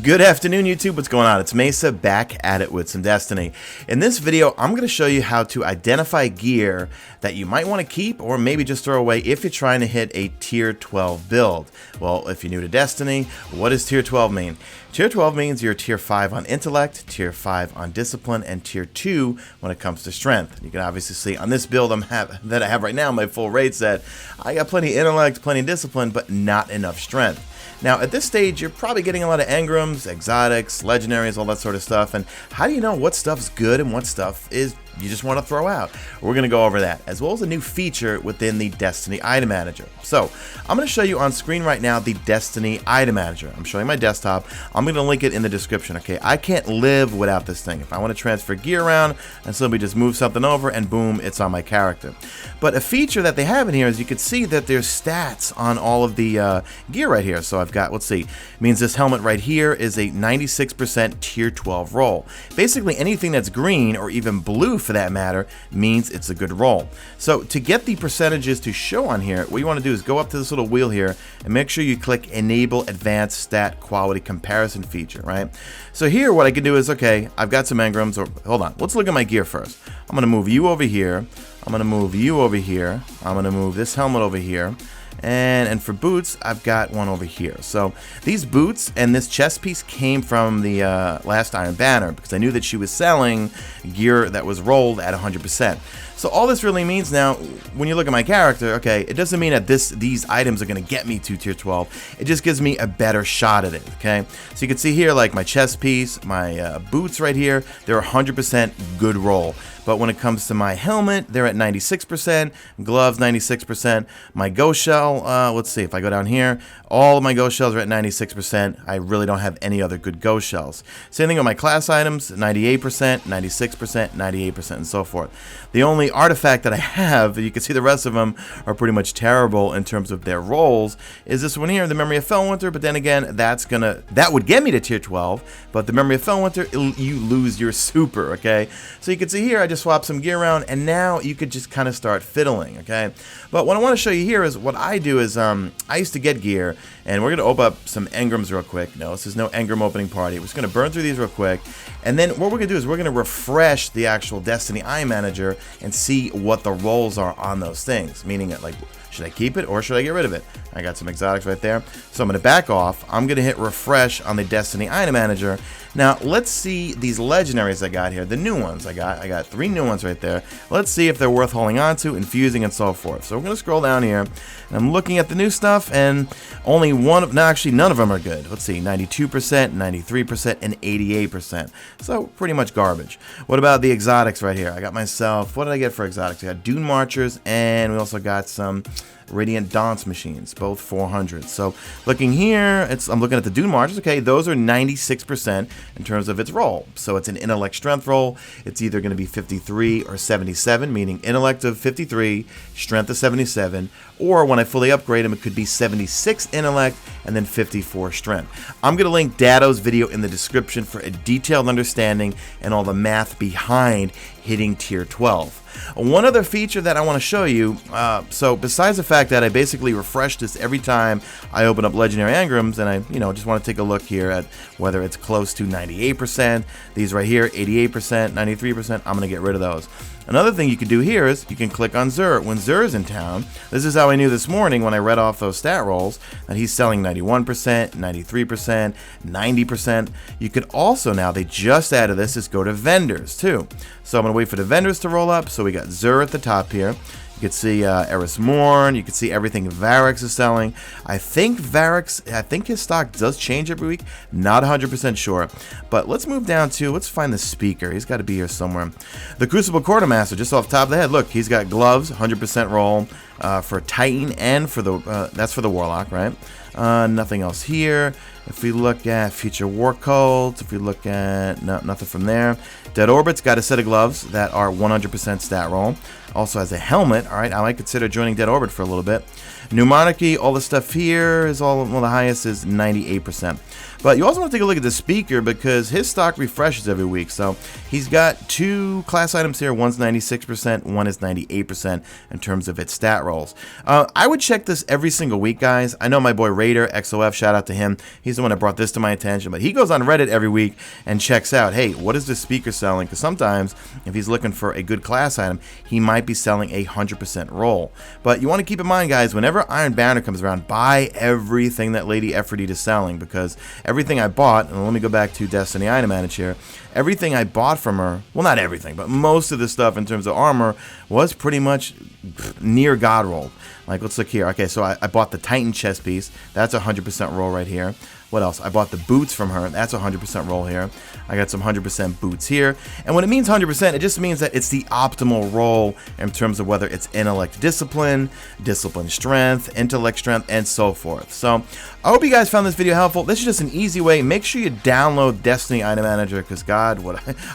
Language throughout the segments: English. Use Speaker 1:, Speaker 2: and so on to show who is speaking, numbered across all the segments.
Speaker 1: Good afternoon, YouTube. What's going on? It's Mesa back at it with some Destiny. In this video, I'm going to show you how to identify gear that you might want to keep or maybe just throw away if you're trying to hit a tier 12 build. Well, if you're new to Destiny, what does tier 12 mean? Tier 12 means you're tier 5 on intellect, tier 5 on discipline, and tier 2 when it comes to strength. You can obviously see on this build that I have right now, my full raid set, I got plenty of intellect, plenty of discipline, but not enough strength. Now, at this stage, you're probably getting a lot of engrams, exotics, legendaries, all that sort of stuff. And how do you know what stuff's good and what stuff is you just want to throw out? We're going to go over that, as well as a new feature within the Destiny Item Manager. So, I'm going to show you on screen right now the Destiny Item Manager. I'm showing my desktop. I'm going to link it in the description, okay? I can't live without this thing. If I want to transfer gear around and simply just move something over and boom, it's on my character. But a feature that they have in here is you can see that there's stats on all of the gear right here. So I've got, let's see, means this helmet right here is a 96% tier 12 roll. Basically anything that's green or even blue for that matter means it's a good roll. So to get the percentages to show on here, what you want to do is go up to this little wheel here and make sure you click Enable Advanced Stat Quality Comparison feature, right? So here what I can do is, okay, I've got some engrams, or hold on, let's look at my gear first. I'm going to move you over here. I'm going to move you over here. I'm going to move this helmet over here. And for boots, I've got one over here. So these boots and this chest piece came from the last Iron Banner because I knew that she was selling gear that was rolled at 100%. So all this really means now, when you look at my character, okay, it doesn't mean that these items are going to get me to tier 12. It just gives me a better shot at it, okay? So you can see here, like my chest piece, my boots right here, they're 100% good roll. But when it comes to my helmet, they're at 96%, gloves 96%, my ghost shell, let's see, if I go down here, all of my ghost shells are at 96%. I really don't have any other good ghost shells. Same thing with my class items, 98%, 96%, 98%, and so forth. The only artifact that I have, you can see the rest of them are pretty much terrible in terms of their rolls, is this one here, the Memory of Felwinter, but then again, that would get me to tier 12, but the Memory of Felwinter, you lose your super, okay? So you can see here, I just swapped some gear around, and now you could just kind of start fiddling, okay? But what I want to show you here is what I do is, I used to get gear, and we're going to open up some engrams real quick. No, this is no engram opening party. We're just going to burn through these real quick, and then what we're going to do is we're going to refresh the actual Destiny Item Manager and see what the rolls are on those things, meaning like, should I keep it or should I get rid of it? I got some exotics right there. So I'm going to back off. I'm going to hit refresh on the Destiny Item Manager. Now, let's see these legendaries I got here, the new ones I got 3 new ones right there. Let's see if they're worth holding on to, infusing, and so forth. So we're going to scroll down here, and I'm looking at the new stuff, and only actually none of them are good. Let's see, 92%, 93%, and 88%. So pretty much garbage. What about the exotics right here? I got myself, what did I get for exotics? I got Dune Marchers, and we also got some Radiant Dance machines, both 400. So looking here, I'm looking at the Dune Marchers. Okay, those are 96% in terms of its roll. So it's an intellect strength roll. It's either going to be 53 or 77, meaning intellect of 53, strength of 77, or when I fully upgrade them, it could be 76 intellect and then 54 strength. I'm going to link Datto's video in the description for a detailed understanding and all the math behind hitting tier 12. One other feature that I want to show you, so besides the fact that I basically refresh this every time I open up Legendary Engrams, and I just want to take a look here at whether it's close to 98%, these right here, 88%, 93%, I'm going to get rid of those. Another thing you can do here is you can click on Xur. When Xur is in town, this is how I knew this morning when I read off those stat rolls that he's selling 91%, 93%, 90%. You could also now, they just added this, is go to vendors too. So I'm going to wait for the vendors to roll up. So we got Xur at the top here. You can see Eris Morn. You can see everything Varix is selling. I think his stock does change every week. Not 100% sure. But let's move down to, let's find the speaker. He's got to be here somewhere. The Crucible Quartermaster, just off the top of the head. Look, he's got gloves, 100% roll for Titan and for the, that's for the Warlock, right? Nothing else here. If we look at Future War Cult, if we look at, no, nothing from there. Dead Orbit's got a set of gloves that are 100% stat roll. Also has a helmet. All right, I might consider joining Dead Orbit for a little bit. New Monarchy, all the stuff here is all, well, the highest is 98%. But you also want to take a look at the speaker because his stock refreshes every week. So he's got 2 class items here. One's 96%, one is 98% in terms of its stat rolls. I would check this every single week, guys. I know my boy Raider XOF, shout out to him. He's the one that brought this to my attention, but he goes on Reddit every week and checks out, hey, what is this speaker selling? Because sometimes if he's looking for a good class item, he might be selling a 100% roll. But you want to keep in mind, guys, whenever Iron Banner comes around, buy everything that Lady Ephrodite is selling, because everything I bought, and let me go back to Destiny Item Manager, everything I bought from her, well, not everything, but most of the stuff in terms of armor was pretty much near God roll. Like, let's look here. Okay, so I bought the Titan chest piece. That's a 100% roll right here. What else? I bought the boots from her. That's a 100% roll here. I got some 100% boots here. And when it means 100%, it just means that it's the optimal roll in terms of whether it's intellect discipline, discipline strength, intellect strength, and so forth. So I hope you guys found this video helpful. This is just an easy way. Make sure you download Destiny Item Manager, because God,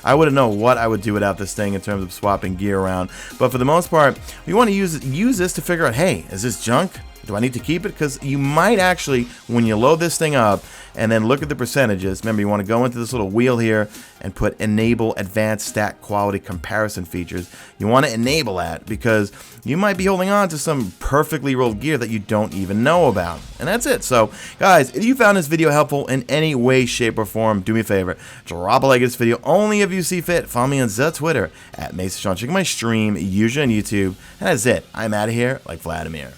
Speaker 1: I wouldn't know what I would do without this thing in terms of swapping gear around. But for the most part, you want to use this to figure out, hey, is this junk? Do I need to keep it? Because you might actually, when you load this thing up and then look at the percentages, remember you want to go into this little wheel here and put enable advanced stat quality comparison features. You want to enable that because you might be holding on to some perfectly rolled gear that you don't even know about. And that's it. So guys, if you found this video helpful in any way, shape, or form, do me a favor, drop a like at this video only if you see fit. Follow me on the Twitter at Mesa. Check my stream, usually on YouTube. And that's it. I'm out of here like Vladimir.